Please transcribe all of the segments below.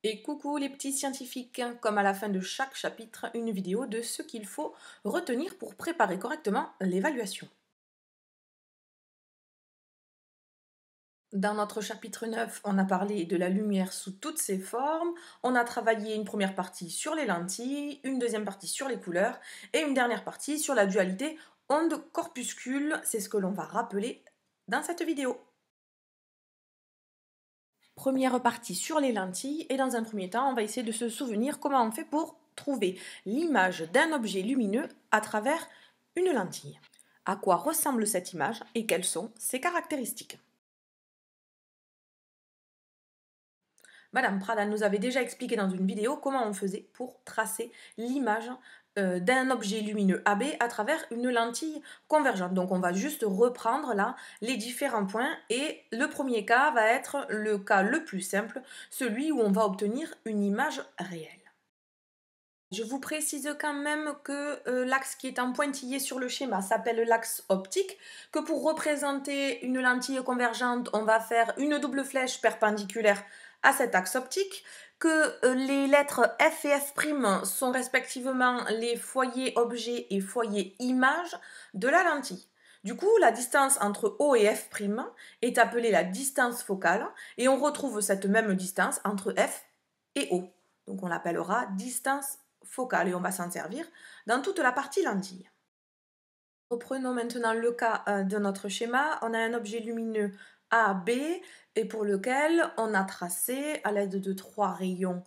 Et coucou les petits scientifiques, comme à la fin de chaque chapitre, une vidéo de ce qu'il faut retenir pour préparer correctement l'évaluation. Dans notre chapitre 9, on a parlé de la lumière sous toutes ses formes, on a travaillé une première partie sur les lentilles, une deuxième partie sur les couleurs et une dernière partie sur la dualité onde-corpuscule, c'est ce que l'on va rappeler dans cette vidéo. Première partie sur les lentilles et dans un premier temps, on va essayer de se souvenir comment on fait pour trouver l'image d'un objet lumineux à travers une lentille. À quoi ressemble cette image et quelles sont ses caractéristiques? Madame Prada nous avait déjà expliqué dans une vidéo comment on faisait pour tracer l'image d'un objet lumineux AB à travers une lentille convergente. Donc on va juste reprendre là les différents points et le premier cas va être le cas le plus simple, celui où on va obtenir une image réelle. Je vous précise quand même que l'axe qui est en pointillé sur le schéma s'appelle l'axe optique, que pour représenter une lentille convergente, on va faire une double flèche perpendiculaire à cet axe optique, que les lettres F et F' sont respectivement les foyers objet et foyers image de la lentille. Du coup, la distance entre O et F' est appelée la distance focale et on retrouve cette même distance entre F et O. Donc on l'appellera distance focale et on va s'en servir dans toute la partie lentille. Reprenons maintenant le cas de notre schéma. On a un objet lumineux AB et pour lequel on a tracé à l'aide de trois rayons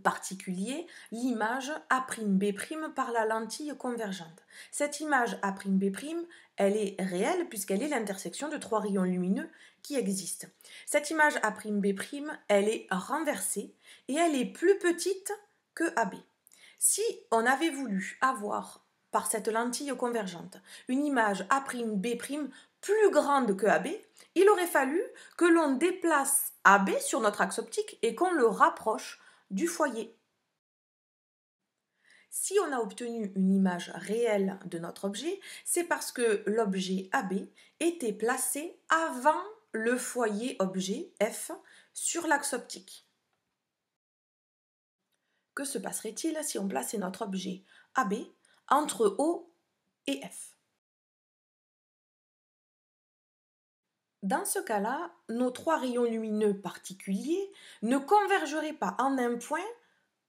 particuliers l'image A'B' par la lentille convergente. Cette image A'B', elle est réelle puisqu'elle est l'intersection de trois rayons lumineux qui existent. Cette image A'B', elle est renversée et elle est plus petite que AB. Si on avait voulu avoir par cette lentille convergente une image A'B' plus grande que AB, il aurait fallu que l'on déplace AB sur notre axe optique et qu'on le rapproche du foyer. Si on a obtenu une image réelle de notre objet, c'est parce que l'objet AB était placé avant le foyer objet F sur l'axe optique. Que se passerait-il si on plaçait notre objet AB entre O et F? Dans ce cas-là, nos trois rayons lumineux particuliers ne convergeraient pas en un point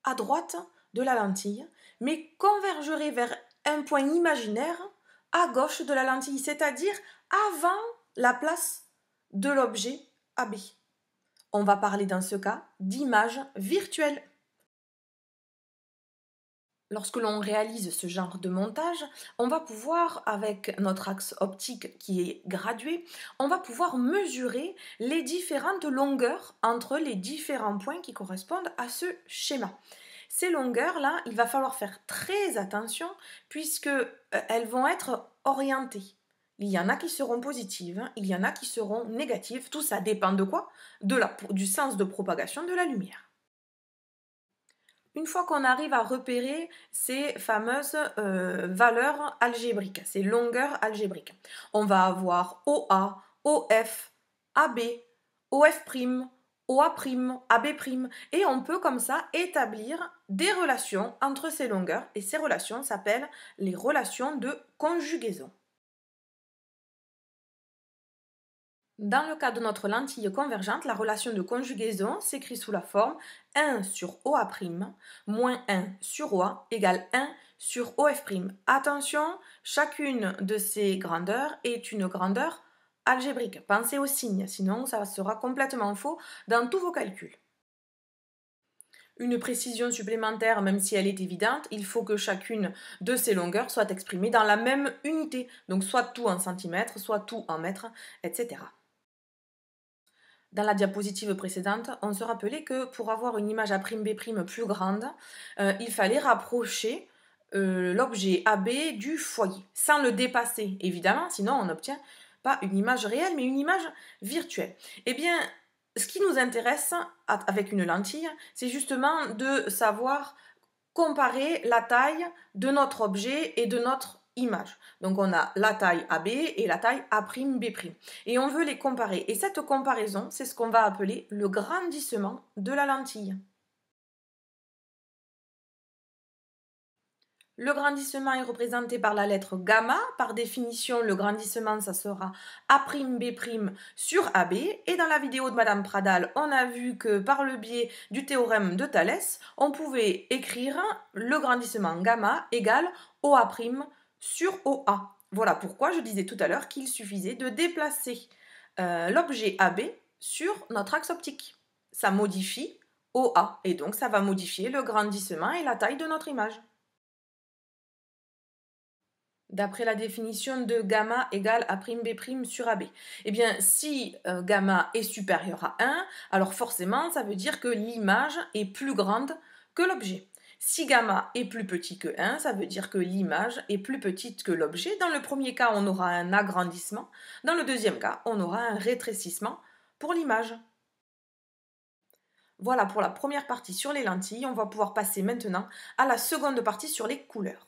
à droite de la lentille, mais convergeraient vers un point imaginaire à gauche de la lentille, c'est-à-dire avant la place de l'objet AB. On va parler dans ce cas d'image virtuelle. Lorsque l'on réalise ce genre de montage, on va pouvoir, avec notre axe optique qui est gradué, on va pouvoir mesurer les différentes longueurs entre les différents points qui correspondent à ce schéma. Ces longueurs-là, il va falloir faire très attention puisque elles vont être orientées. Il y en a qui seront positives, il y en a qui seront négatives. Tout ça dépend de quoi? Du sens de propagation de la lumière. Une fois qu'on arrive à repérer ces fameuses valeurs algébriques, ces longueurs algébriques, on va avoir OA, OF, AB, OF', OA', AB', et on peut comme ça établir des relations entre ces longueurs, et ces relations s'appellent les relations de conjugaison. Dans le cas de notre lentille convergente, la relation de conjugaison s'écrit sous la forme 1 sur OA' moins 1 sur OA égale 1 sur OF'. Attention, chacune de ces grandeurs est une grandeur algébrique. Pensez aux signes, sinon ça sera complètement faux dans tous vos calculs. Une précision supplémentaire, même si elle est évidente, il faut que chacune de ces longueurs soit exprimée dans la même unité, donc soit tout en centimètres, soit tout en mètres, etc. Dans la diapositive précédente, on se rappelait que pour avoir une image A'B' plus grande, il fallait rapprocher l'objet AB du foyer, sans le dépasser évidemment, sinon on n'obtient pas une image réelle, mais une image virtuelle. Eh bien, ce qui nous intéresse avec une lentille, c'est justement de savoir comparer la taille de notre objet et de notre image. Donc on a la taille AB et la taille A'B'. Et on veut les comparer. Et cette comparaison, c'est ce qu'on va appeler le grandissement de la lentille. Le grandissement est représenté par la lettre gamma. Par définition, le grandissement, ça sera A'B' sur AB. Et dans la vidéo de Madame Pradal, on a vu que par le biais du théorème de Thalès, on pouvait écrire le grandissement gamma égale OA' sur OA. Voilà pourquoi je disais tout à l'heure qu'il suffisait de déplacer l'objet AB sur notre axe optique. Ça modifie OA et donc ça va modifier le grandissement et la taille de notre image. D'après la définition de gamma égale A'B' sur AB. Eh bien, si gamma est supérieur à 1, alors forcément, ça veut dire que l'image est plus grande que l'objet. Si gamma est plus petit que 1, ça veut dire que l'image est plus petite que l'objet. Dans le premier cas, on aura un agrandissement. Dans le deuxième cas, on aura un rétrécissement pour l'image. Voilà pour la première partie sur les lentilles. On va pouvoir passer maintenant à la seconde partie sur les couleurs.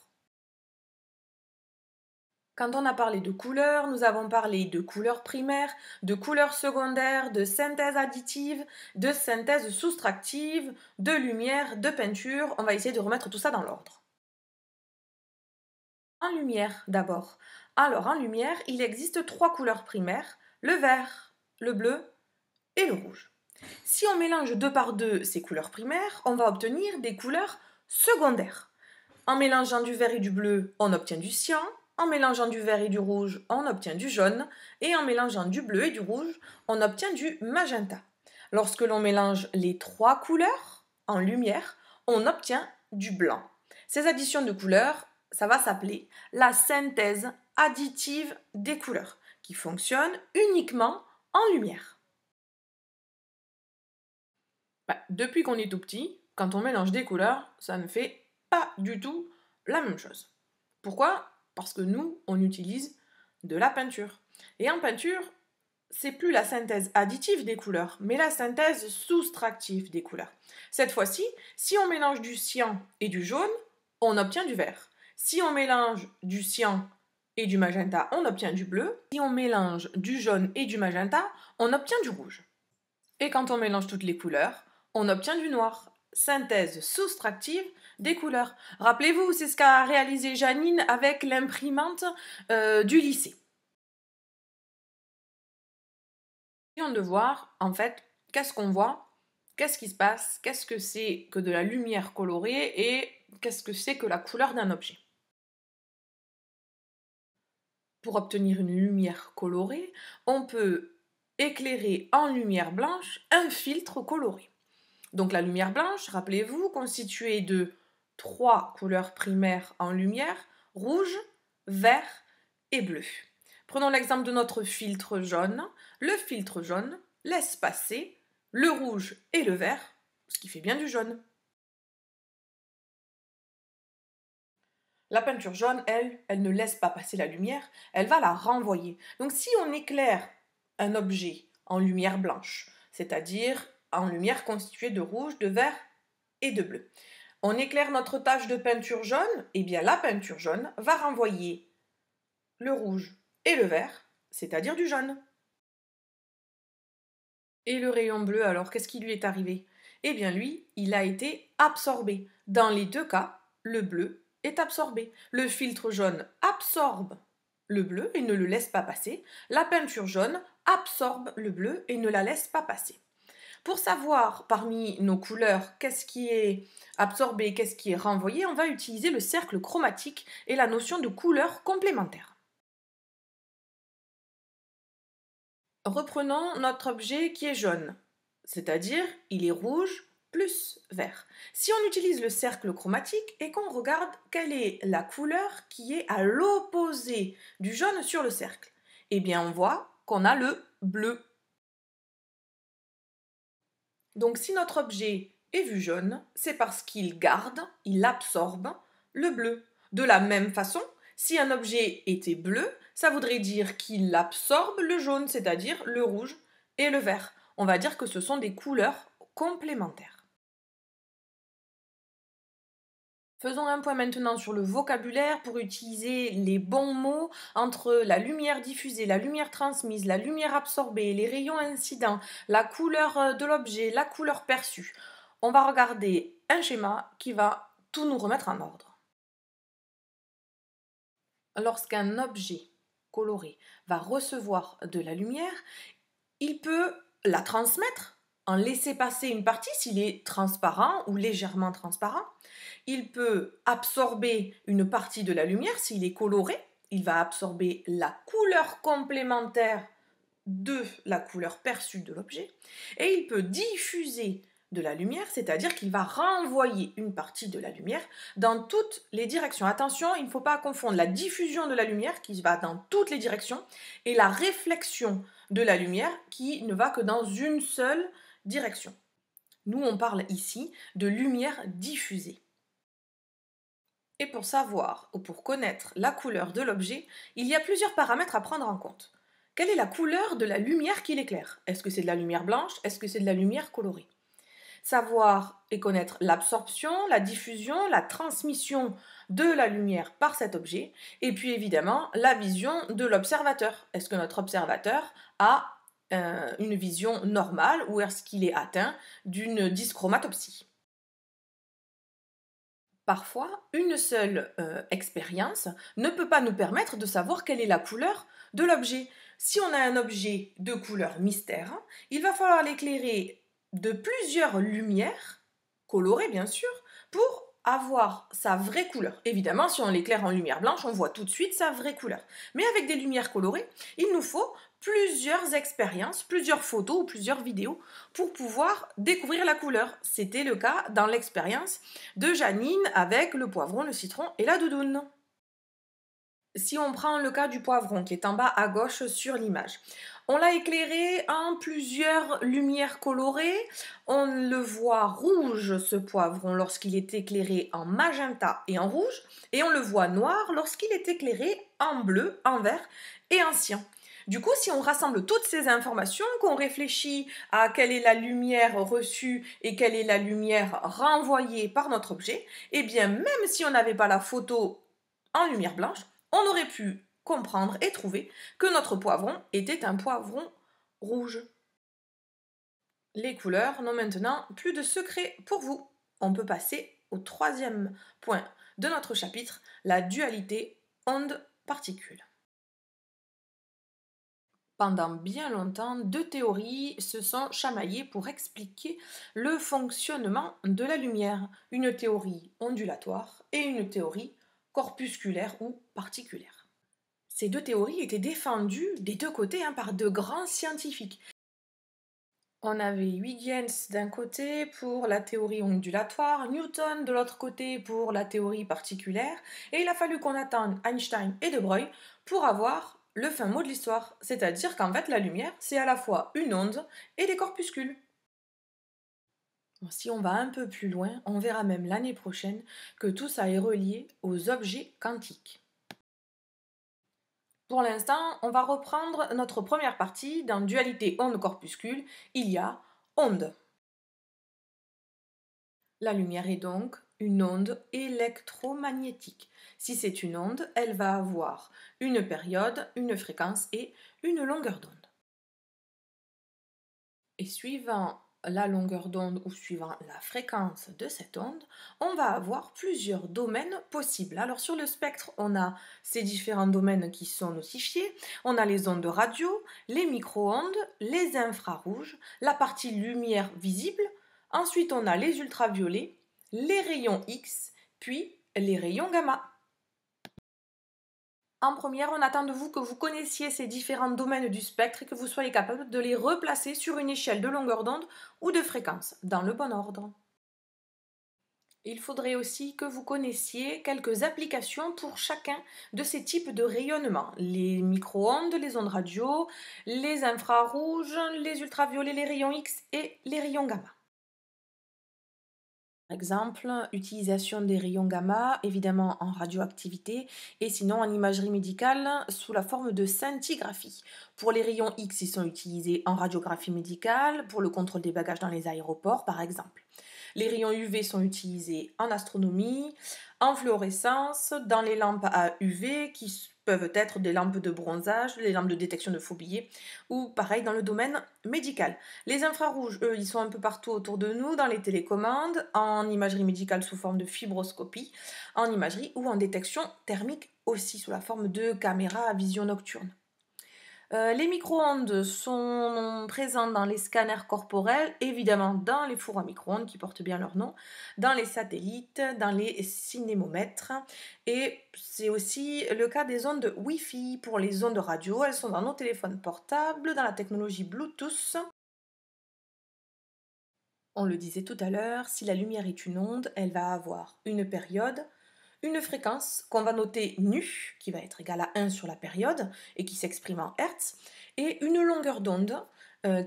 Quand on a parlé de couleurs, nous avons parlé de couleurs primaires, de couleurs secondaires, de synthèse additive, de synthèse soustractive, de lumière, de peinture. On va essayer de remettre tout ça dans l'ordre. En lumière d'abord. Alors en lumière, il existe 3 couleurs primaires, le vert, le bleu et le rouge. Si on mélange 2 par 2 ces couleurs primaires, on va obtenir des couleurs secondaires. En mélangeant du vert et du bleu, on obtient du cyan. En mélangeant du vert et du rouge, on obtient du jaune. Et en mélangeant du bleu et du rouge, on obtient du magenta. Lorsque l'on mélange les 3 couleurs en lumière, on obtient du blanc. Ces additions de couleurs, ça va s'appeler la synthèse additive des couleurs, qui fonctionne uniquement en lumière. Depuis qu'on est tout petit, quand on mélange des couleurs, ça ne fait pas du tout la même chose. Pourquoi ? Parce que nous, on utilise de la peinture. Et en peinture, c'est plus la synthèse additive des couleurs, mais la synthèse soustractive des couleurs. Cette fois-ci, si on mélange du cyan et du jaune, on obtient du vert. Si on mélange du cyan et du magenta, on obtient du bleu. Si on mélange du jaune et du magenta, on obtient du rouge. Et quand on mélange toutes les couleurs, on obtient du noir. Synthèse soustractive des couleurs. Rappelez-vous, c'est ce qu'a réalisé Janine avec l'imprimante du lycée. Question de voir, en fait, qu'est-ce qu'on voit, qu'est-ce qui se passe, qu'est-ce que c'est que de la lumière colorée et qu'est-ce que c'est que la couleur d'un objet. Pour obtenir une lumière colorée, on peut éclairer en lumière blanche un filtre coloré. Donc la lumière blanche, rappelez-vous, constituée de 3 couleurs primaires en lumière, rouge, vert et bleu. Prenons l'exemple de notre filtre jaune. Le filtre jaune laisse passer le rouge et le vert, ce qui fait bien du jaune. La peinture jaune, elle ne laisse pas passer la lumière, elle va la renvoyer. Donc si on éclaire un objet en lumière blanche, c'est-à-dire en lumière constituée de rouge, de vert et de bleu, on éclaire notre tache de peinture jaune, et bien la peinture jaune va renvoyer le rouge et le vert, c'est-à-dire du jaune. Et le rayon bleu, alors qu'est-ce qui lui est arrivé? Eh bien lui, il a été absorbé. Dans les deux cas, le bleu est absorbé. Le filtre jaune absorbe le bleu et ne le laisse pas passer. La peinture jaune absorbe le bleu et ne la laisse pas passer. Pour savoir parmi nos couleurs qu'est-ce qui est absorbé, qu'est-ce qui est renvoyé, on va utiliser le cercle chromatique et la notion de couleur complémentaire. Reprenons notre objet qui est jaune, c'est-à-dire il est rouge plus vert. Si on utilise le cercle chromatique et qu'on regarde quelle est la couleur qui est à l'opposé du jaune sur le cercle, eh bien on voit qu'on a le bleu. Donc si notre objet est vu jaune, c'est parce qu'il garde, il absorbe le bleu. De la même façon, si un objet était bleu, ça voudrait dire qu'il absorbe le jaune, c'est-à-dire le rouge et le vert. On va dire que ce sont des couleurs complémentaires. Faisons un point maintenant sur le vocabulaire pour utiliser les bons mots entre la lumière diffusée, la lumière transmise, la lumière absorbée, les rayons incidents, la couleur de l'objet, la couleur perçue. On va regarder un schéma qui va tout nous remettre en ordre. lorsqu'un objet coloré va recevoir de la lumière, il peut la transmettre, en laisser passer une partie s'il est transparent ou légèrement transparent. Il peut absorber une partie de la lumière s'il est coloré. Il va absorber la couleur complémentaire de la couleur perçue de l'objet. Et il peut diffuser de la lumière, c'est-à-dire qu'il va renvoyer une partie de la lumière dans toutes les directions. Attention, il ne faut pas confondre la diffusion de la lumière qui va dans toutes les directions et la réflexion de la lumière qui ne va que dans une seule direction. Nous, on parle ici de lumière diffusée. Et pour savoir ou pour connaître la couleur de l'objet, il y a plusieurs paramètres à prendre en compte. Quelle est la couleur de la lumière qui l'éclaire? Est-ce que c'est de la lumière blanche? Est-ce que c'est de la lumière colorée? Savoir et connaître l'absorption, la diffusion, la transmission de la lumière par cet objet, et puis évidemment la vision de l'observateur. Est-ce que notre observateur a une vision normale ou est-ce qu'il est atteint d'une dyschromatopsie? Parfois, une seule expérience ne peut pas nous permettre de savoir quelle est la couleur de l'objet. Si on a un objet de couleur mystère, il va falloir l'éclairer de plusieurs lumières, colorées bien sûr, pour avoir sa vraie couleur. Évidemment, si on l'éclaire en lumière blanche, on voit tout de suite sa vraie couleur. Mais avec des lumières colorées, il nous faut plusieurs expériences, plusieurs photos ou plusieurs vidéos pour pouvoir découvrir la couleur. C'était le cas dans l'expérience de Janine avec le poivron, le citron et la doudoune. Si on prend le cas du poivron qui est en bas à gauche sur l'image, on l'a éclairé en plusieurs lumières colorées. On le voit rouge ce poivron lorsqu'il est éclairé en magenta et en rouge, et on le voit noir lorsqu'il est éclairé en bleu, en vert et en cyan. Du coup, si on rassemble toutes ces informations, qu'on réfléchit à quelle est la lumière reçue et quelle est la lumière renvoyée par notre objet, eh bien, même si on n'avait pas la photo en lumière blanche, on aurait pu comprendre et trouver que notre poivron était un poivron rouge. Les couleurs n'ont maintenant plus de secret pour vous. On peut passer au troisième point de notre chapitre, la dualité onde-particule. Pendant bien longtemps, deux théories se sont chamaillées pour expliquer le fonctionnement de la lumière, une théorie ondulatoire et une théorie corpusculaire ou particulaire. Ces deux théories étaient défendues des deux côtés par de grands scientifiques. On avait Huygens d'un côté pour la théorie ondulatoire, Newton de l'autre côté pour la théorie particulaire, et il a fallu qu'on attende Einstein et De Broglie pour avoir le fin mot de l'histoire, c'est-à-dire qu'en fait la lumière c'est à la fois une onde et des corpuscules. Si on va un peu plus loin, on verra même l'année prochaine que tout ça est relié aux objets quantiques. Pour l'instant, on va reprendre notre première partie. Dans dualité onde-corpuscule, il y a onde. La lumière est donc une onde électromagnétique. Si c'est une onde, elle va avoir une période, une fréquence et une longueur d'onde. Et suivant la longueur d'onde ou suivant la fréquence de cette onde, on va avoir plusieurs domaines possibles. Alors sur le spectre, on a ces différents domaines qui sont notifiés. On a les ondes radio, les micro-ondes, les infrarouges, la partie lumière visible. Ensuite, on a les ultraviolets, les rayons X, puis les rayons gamma. En première, on attend de vous que vous connaissiez ces différents domaines du spectre et que vous soyez capable de les replacer sur une échelle de longueur d'onde ou de fréquence, dans le bon ordre. Il faudrait aussi que vous connaissiez quelques applications pour chacun de ces types de rayonnement. Les micro-ondes, les ondes radio, les infrarouges, les ultraviolets, les rayons X et les rayons gamma. Par exemple, utilisation des rayons gamma, évidemment en radioactivité, et sinon en imagerie médicale sous la forme de scintigraphie. Pour les rayons X, ils sont utilisés en radiographie médicale, pour le contrôle des bagages dans les aéroports, par exemple. Les rayons UV sont utilisés en astronomie, en fluorescence, dans les lampes à UV qui peuvent être des lampes de bronzage, les lampes de détection de faux billets, ou pareil dans le domaine médical. Les infrarouges, eux, ils sont un peu partout autour de nous, dans les télécommandes, en imagerie médicale sous forme de fibroscopie, en imagerie ou en détection thermique aussi sous la forme de caméras à vision nocturne. Les micro-ondes sont présents dans les scanners corporels, évidemment dans les fours à micro-ondes qui portent bien leur nom, dans les satellites, dans les cinémomètres. Et c'est aussi le cas des ondes Wi-Fi pour les ondes radio. Elles sont dans nos téléphones portables, dans la technologie Bluetooth. On le disait tout à l'heure, si la lumière est une onde, elle va avoir une période, une fréquence qu'on va noter nu, qui va être égale à 1 sur la période et qui s'exprime en Hertz, et une longueur d'onde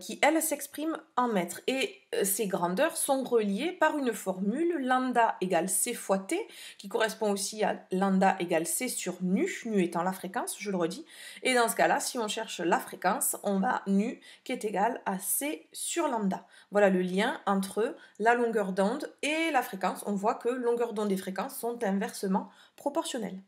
qui, elle, s'exprime en mètres. Et ces grandeurs sont reliées par une formule lambda égale c fois t, qui correspond aussi à lambda égale c sur nu, nu étant la fréquence, je le redis. Et dans ce cas-là, si on cherche la fréquence, on va nu qui est égal à c sur lambda. Voilà le lien entre la longueur d'onde et la fréquence. On voit que longueur d'onde et fréquence sont inversement proportionnelles.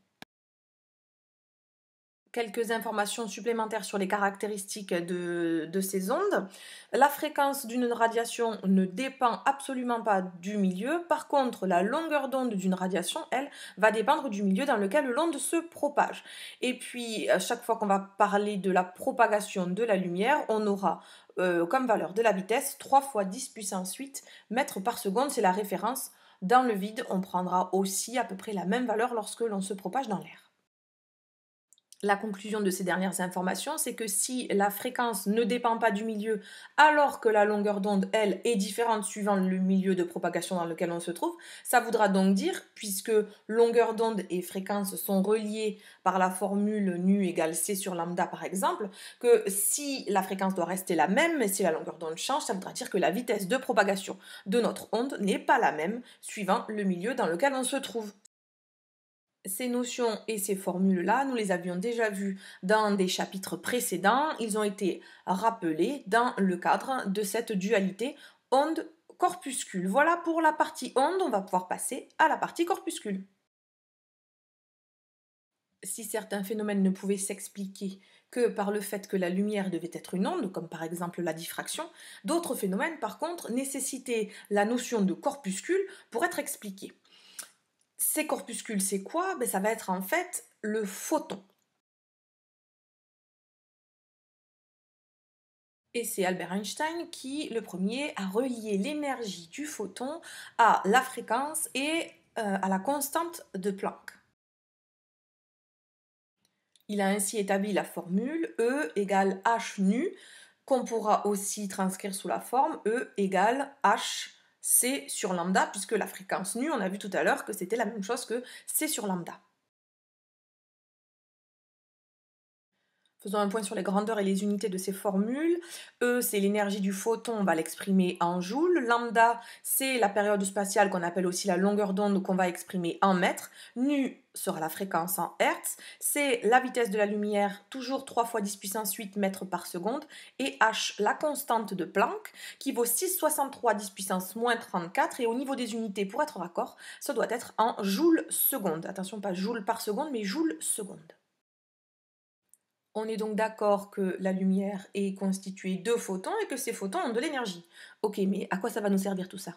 Quelques informations supplémentaires sur les caractéristiques de ces ondes. La fréquence d'une radiation ne dépend absolument pas du milieu. Par contre, la longueur d'onde d'une radiation, elle, va dépendre du milieu dans lequel l'onde se propage. Et puis, à chaque fois qu'on va parler de la propagation de la lumière, on aura comme valeur de la vitesse 3 fois 10 puissance 8 mètres par seconde. C'est la référence. Dans le vide, on prendra aussi à peu près la même valeur lorsque l'on se propage dans l'air. La conclusion de ces dernières informations, c'est que si la fréquence ne dépend pas du milieu, alors que la longueur d'onde, elle, est différente suivant le milieu de propagation dans lequel on se trouve, ça voudra donc dire, puisque longueur d'onde et fréquence sont reliées par la formule nu égale c sur lambda par exemple, que si la fréquence doit rester la même, mais si la longueur d'onde change, ça voudra dire que la vitesse de propagation de notre onde n'est pas la même suivant le milieu dans lequel on se trouve. Ces notions et ces formules-là, nous les avions déjà vues dans des chapitres précédents. Ils ont été rappelés dans le cadre de cette dualité onde-corpuscule. Voilà pour la partie onde, on va pouvoir passer à la partie corpuscule. Si certains phénomènes ne pouvaient s'expliquer que par le fait que la lumière devait être une onde, comme par exemple la diffraction, d'autres phénomènes, par contre, nécessitaient la notion de corpuscule pour être expliqués. Ces corpuscules, c'est quoi? Ça va être en fait le photon. Et c'est Albert Einstein qui, le premier, a relié l'énergie du photon à la fréquence et à la constante de Planck. Il a ainsi établi la formule E égale h nu, qu'on pourra aussi transcrire sous la forme E égale h c sur lambda, puisque la fréquence nu, on a vu tout à l'heure que c'était la même chose que c sur lambda. Faisons un point sur les grandeurs et les unités de ces formules. E, c'est l'énergie du photon, on va l'exprimer en joules. Lambda, c'est la période spatiale qu'on appelle aussi la longueur d'onde qu'on va exprimer en mètres. Nu sera la fréquence en hertz. C'est la vitesse de la lumière, toujours 3 fois 10 puissance 8 mètres par seconde. Et H, la constante de Planck, qui vaut 6,63 10 puissance moins 34. Et au niveau des unités, pour être raccord, ça doit être en joules seconde. Attention, pas joules par seconde, mais joules seconde. On est donc d'accord que la lumière est constituée de photons et que ces photons ont de l'énergie. Ok, mais à quoi ça va nous servir tout ça?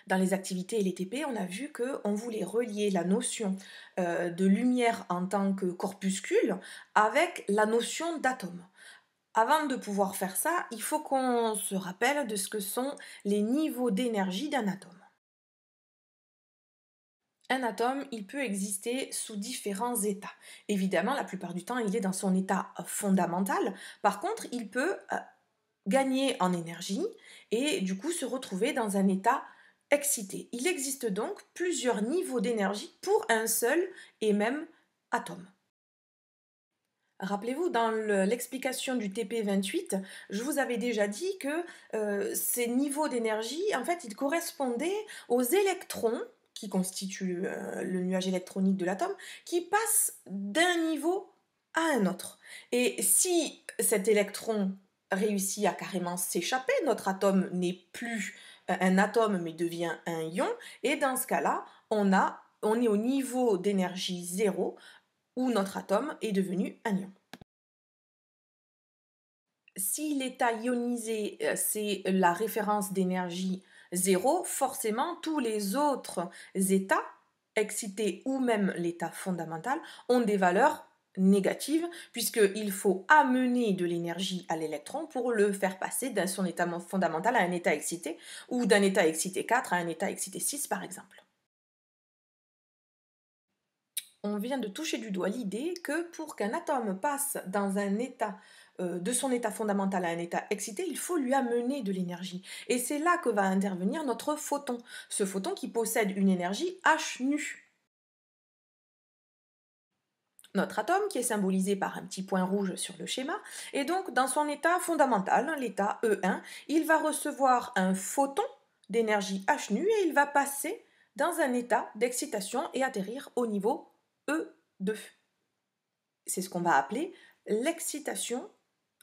Dans les activités LTP, on a vu qu'on voulait relier la notion de lumière en tant que corpuscule avec la notion d'atome. Avant de pouvoir faire ça, il faut qu'on se rappelle de ce que sont les niveaux d'énergie d'un atome. Un atome, il peut exister sous différents états. Évidemment, la plupart du temps, il est dans son état fondamental. Par contre, il peut gagner en énergie et du coup se retrouver dans un état excité. Il existe donc plusieurs niveaux d'énergie pour un seul et même atome. Rappelez-vous, dans l'explication du TP28, je vous avais déjà dit que ces niveaux d'énergie, en fait, ils correspondaient aux électrons qui constituent le nuage électronique de l'atome, qui passent d'un niveau à un autre. Et si cet électron réussit à carrément s'échapper, notre atome n'est plus un atome mais devient un ion, et dans ce cas-là, on a on est au niveau d'énergie 0 où notre atome est devenu un ion. Si l'état ionisé, c'est la référence d'énergie 0, forcément tous les autres états, excités ou même l'état fondamental, ont des valeurs négatives, puisqu'il faut amener de l'énergie à l'électron pour le faire passer de son état fondamental à un état excité, ou d'un état excité 4 à un état excité 6 par exemple. On vient de toucher du doigt l'idée que pour qu'un atome passe dans un état de son état fondamental à un état excité, il faut lui amener de l'énergie. Et c'est là que va intervenir notre photon, ce photon qui possède une énergie H nu. Notre atome, qui est symbolisé par un petit point rouge sur le schéma, est donc dans son état fondamental, l'état E1, il va recevoir un photon d'énergie H nu et il va passer dans un état d'excitation et atterrir au niveau E2. C'est ce qu'on va appeler l'excitation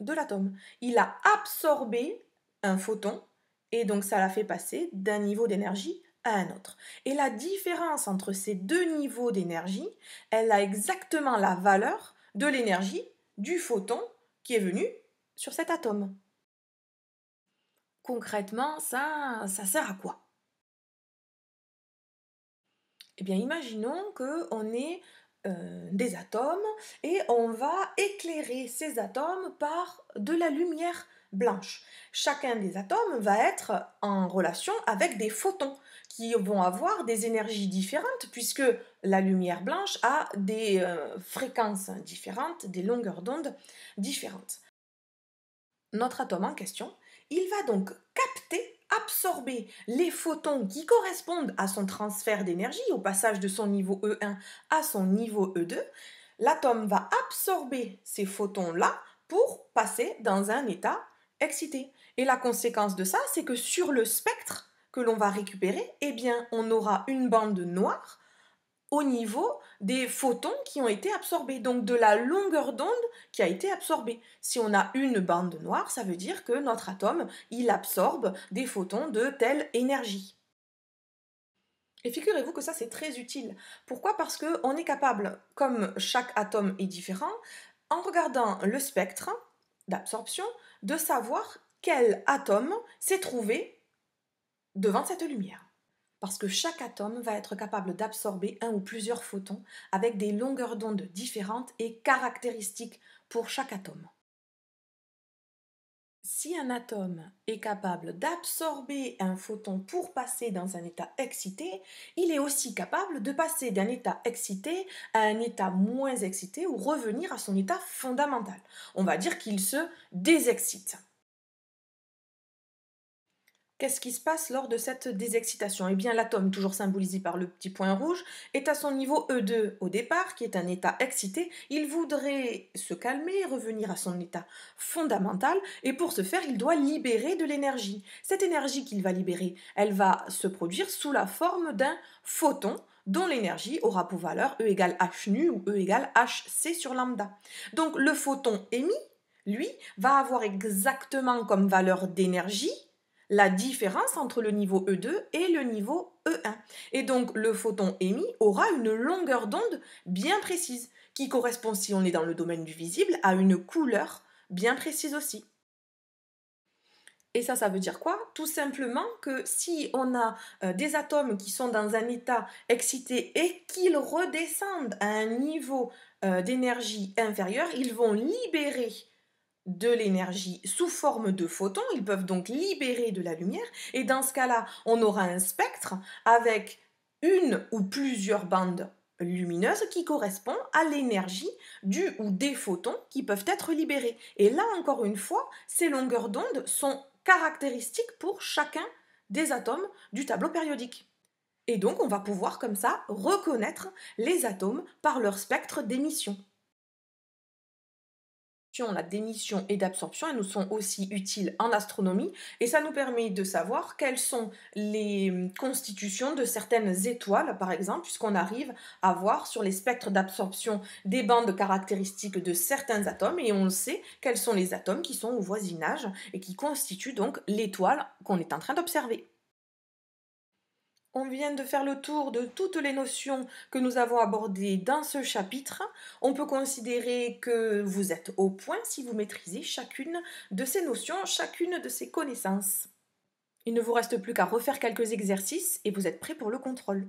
de l'atome. Il a absorbé un photon et donc ça l'a fait passer d'un niveau d'énergie à un autre. Et la différence entre ces deux niveaux d'énergie, elle a exactement la valeur de l'énergie du photon qui est venu sur cet atome. Concrètement, ça sert à quoi? Eh bien, imaginons qu'on ait des atomes et on va éclairer ces atomes par de la lumière blanche. Chacun des atomes va être en relation avec des photons qui vont avoir des énergies différentes puisque la lumière blanche a des fréquences différentes, des longueurs d'onde différentes. Notre atome en question, il va donc capter, absorber les photons qui correspondent à son transfert d'énergie, au passage de son niveau E1 à son niveau E2. L'atome va absorber ces photons-là pour passer dans un état excité. Et la conséquence de ça, c'est que sur le spectre que l'on va récupérer, eh bien, on aura une bande noire au niveau des photons qui ont été absorbés, donc de la longueur d'onde qui a été absorbée. Si on a une bande noire, ça veut dire que notre atome, il absorbe des photons de telle énergie. Et figurez-vous que ça, c'est très utile. Pourquoi? Parce qu'on est capable, comme chaque atome est différent, en regardant le spectre d'absorption, de savoir quel atome s'est trouvé devant cette lumière. Parce que chaque atome va être capable d'absorber un ou plusieurs photons avec des longueurs d'onde différentes et caractéristiques pour chaque atome. Si un atome est capable d'absorber un photon pour passer dans un état excité, il est aussi capable de passer d'un état excité à un état moins excité ou revenir à son état fondamental. On va dire qu'il se désexcite. Qu'est-ce qui se passe lors de cette désexcitation? Eh bien, l'atome, toujours symbolisé par le petit point rouge, est à son niveau E2 au départ, qui est un état excité. Il voudrait se calmer, revenir à son état fondamental, et pour ce faire, il doit libérer de l'énergie. Cette énergie qu'il va libérer, elle va se produire sous la forme d'un photon, dont l'énergie aura pour valeur E égale H nu ou E égale HC sur lambda. Donc, le photon émis, lui, va avoir exactement comme valeur d'énergie la différence entre le niveau E2 et le niveau E1. Et donc le photon émis aura une longueur d'onde bien précise, qui correspond, si on est dans le domaine du visible, à une couleur bien précise aussi. Et ça veut dire quoi? Tout simplement que si on a des atomes qui sont dans un état excité et qu'ils redescendent à un niveau d'énergie inférieur, ils vont libérer de l'énergie sous forme de photons, ils peuvent donc libérer de la lumière, et dans ce cas-là, on aura un spectre avec une ou plusieurs bandes lumineuses qui correspondent à l'énergie du ou des photons qui peuvent être libérés. Et là, encore une fois, ces longueurs d'onde sont caractéristiques pour chacun des atomes du tableau périodique. Et donc, on va pouvoir comme ça reconnaître les atomes par leur spectre d'émission. La d'émission et d'absorption, elles nous sont aussi utiles en astronomie et ça nous permet de savoir quelles sont les constitutions de certaines étoiles, par exemple, puisqu'on arrive à voir sur les spectres d'absorption des bandes caractéristiques de certains atomes et on sait quels sont les atomes qui sont au voisinage et qui constituent donc l'étoile qu'on est en train d'observer. On vient de faire le tour de toutes les notions que nous avons abordées dans ce chapitre. On peut considérer que vous êtes au point si vous maîtrisez chacune de ces notions, chacune de ces connaissances. Il ne vous reste plus qu'à refaire quelques exercices et vous êtes prêt pour le contrôle.